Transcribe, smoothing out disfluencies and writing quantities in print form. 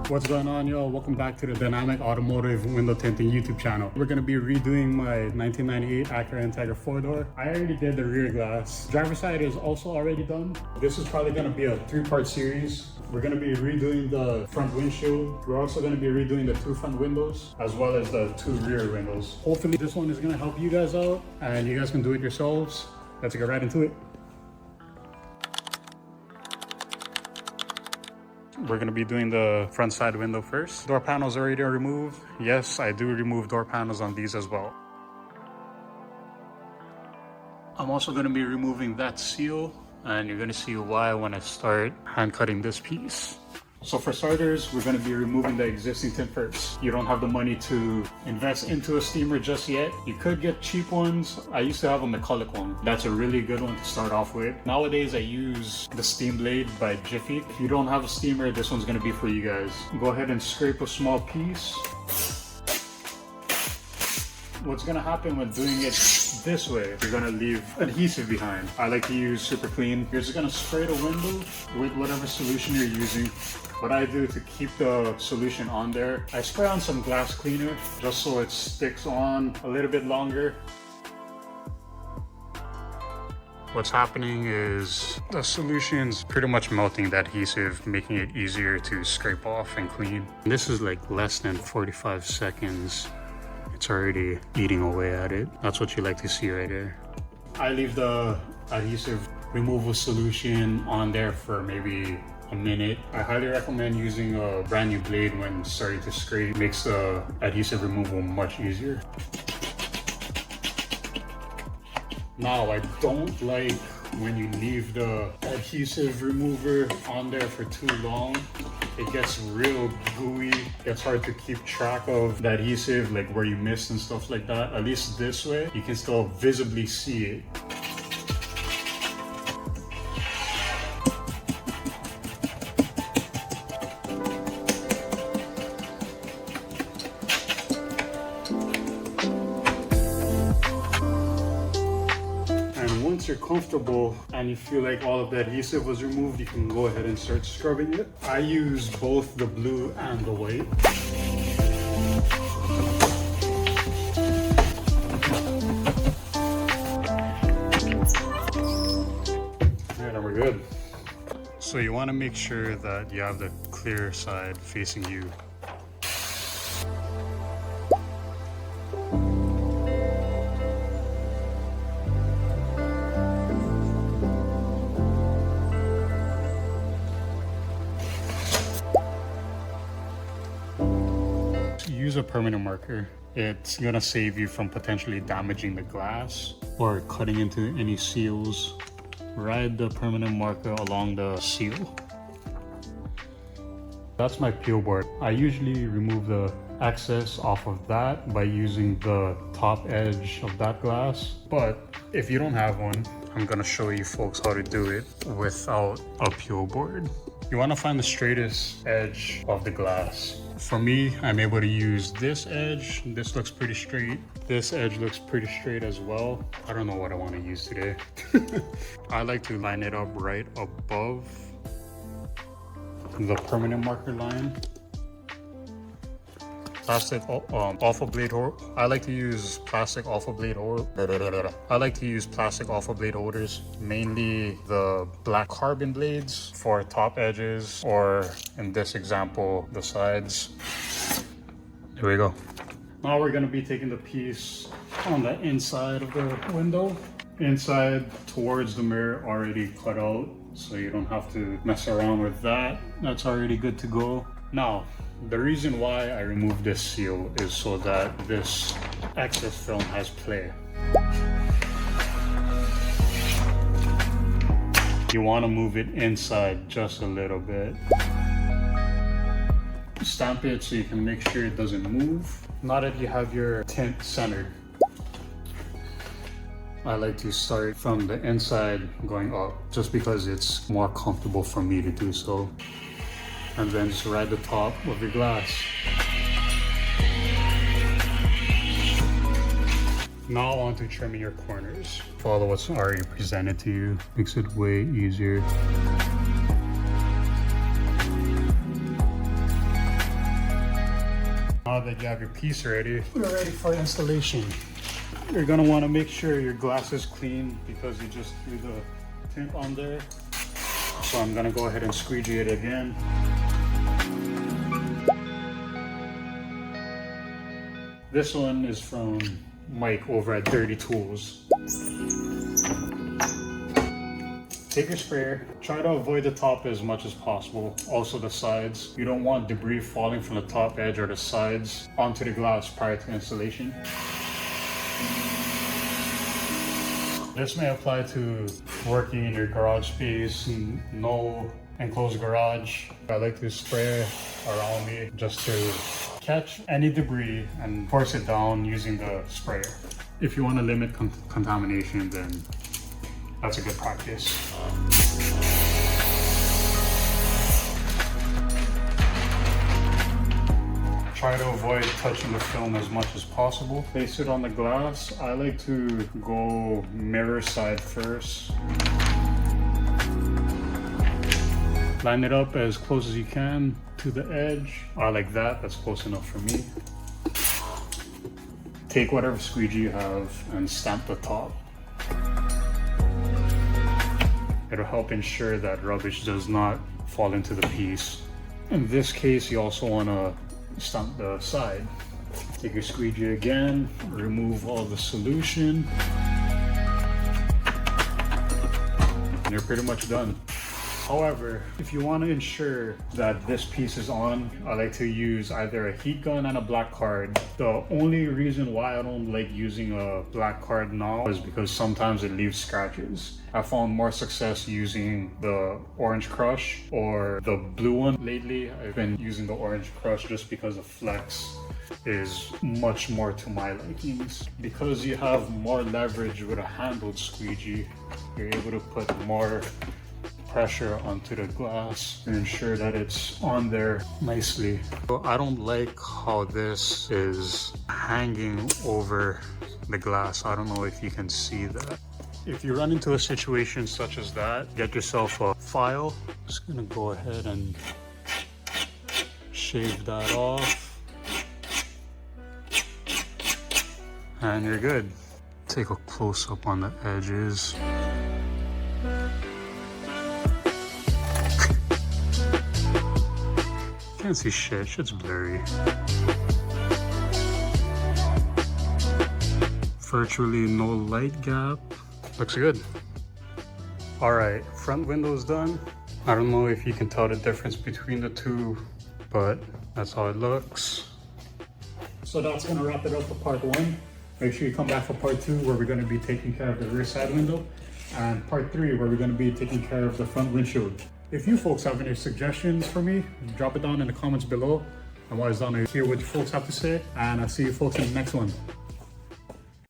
What's going on, y'all? Welcome back to the Dynamic Automotive Window Tinting YouTube channel. We're gonna be redoing my 1998 Acura Integra 4-door. I already did the rear glass. Driver's side is also already done. This is probably gonna be a 3-part series. We're gonna be redoing the front windshield. We're also gonna be redoing the 2 front windows, as well as the 2 rear windows. Hopefully this one is gonna help you guys out, and you guys can do it yourselves. Let's get right into it. We're gonna be doing the front side window first. Door panels already removed. Yes, I do remove door panels on these as well. I'm also gonna be removing that seal, and you're gonna see why when I start hand cutting this piece. So for starters, we're gonna be removing the existing tint first. You don't have the money to invest into a steamer just yet. You could get cheap ones. I used to have a metallic one. That's a really good one to start off with. Nowadays, I use the Steam Blade by Jiffy. If you don't have a steamer, this one's gonna be for you guys. Go ahead and scrape a small piece. What's gonna happen when doing it this way, you're gonna leave adhesive behind. I like to use Super Clean. You're just gonna spray the window with whatever solution you're using. What I do to keep the solution on there, I spray on some glass cleaner just so it sticks on a little bit longer. What's happening is the solution's pretty much melting the adhesive, making it easier to scrape off and clean. This is like less than 45 seconds. It's already eating away at it. That's what you like to see right there. I leave the adhesive removal solution on there for maybe a minute. I highly recommend using a brand new blade when starting to scrape. It makes the adhesive removal much easier. Now, I don't like when you leave the adhesive remover on there for too long. It gets real gooey. It's hard to keep track of the adhesive, like where you missed and stuff like that. At least this way, you can still visibly see it. Once you're comfortable and you feel like all of the adhesive was removed, you can go ahead and start scrubbing it. I use both the blue and the white. Alright, and we're good. So you want to make sure that you have the clear side facing you. Use a permanent marker. It's gonna save you from potentially damaging the glass or cutting into any seals. Ride the permanent marker along the seal. That's my peel board. I usually remove the excess off of that by using the top edge of that glass. But if you don't have one, I'm gonna show you folks how to do it without a peel board. You wanna find the straightest edge of the glass. For me, I'm able to use this edge. This looks pretty straight. This edge looks pretty straight as well. I don't know what I want to use today. I like to line it up right above the permanent marker line. Plastic alpha blade holder. I like to use plastic alpha blade holders, mainly the black carbon blades for top edges, or in this example, the sides. There we go. Now we're gonna be taking the piece on the inside of the window. Inside towards the mirror already cut out, so you don't have to mess around with that. That's already good to go. Now, the reason why I removed this seal is so that this excess film has play. You want to move it inside just a little bit. Stamp it so you can make sure it doesn't move. Now that you have your tint centered, I like to start from the inside going up just because it's more comfortable for me to do so. And then just ride the top of your glass. Now on to trimming your corners. Follow what's already presented to you. Makes it way easier. now that you have your piece ready, we're ready for installation. You're gonna want to make sure your glass is clean because you just threw the tint on there. So I'm gonna go ahead and squeegee it again. This one is from Mike over at Dirty Tools. Take your sprayer, try to avoid the top as much as possible, also the sides. You don't want debris falling from the top edge or the sides onto the glass prior to installation. This may apply to working in your garage space, no enclosed garage. I like to spray around me just to catch any debris and force it down using the sprayer. If you want to limit contamination, then that's a good practice. Try to avoid touching the film as much as possible. Place it on the glass. I like to go mirror side first. Line it up as close as you can to the edge. I like that, that's close enough for me. Take whatever squeegee you have and stamp the top. It'll help ensure that rubbish does not fall into the piece. In this case, you also want to stamp the side. Take your squeegee again, remove all the solution, and you're pretty much done. However, if you want to ensure that this piece is on, I like to use either a heat gun and a black card. The only reason why I don't like using a black card now is because sometimes it leaves scratches. I found more success using the orange crush or the blue one. Lately, I've been using the orange crush just because the flex is much more to my likings. Because you have more leverage with a handled squeegee, you're able to put more pressure onto the glass to ensure that it's on there nicely. So I don't like how this is hanging over the glass. I don't know if you can see that. If you run into a situation such as that, get yourself a file. Just gonna go ahead and shave that off. And you're good. Take a close up on the edges. Can't see shit, shit's blurry. Virtually no light gap. Looks good. All right, front window's done. I don't know if you can tell the difference between the two, but that's how it looks. So that's gonna wrap it up for part one. Make sure you come back for part two, where we're gonna be taking care of the rear side window, and part three, where we're gonna be taking care of the front windshield. If you folks have any suggestions for me, drop it down in the comments below. I'm always down to hear what you folks have to say, and I'll see you folks in the next one.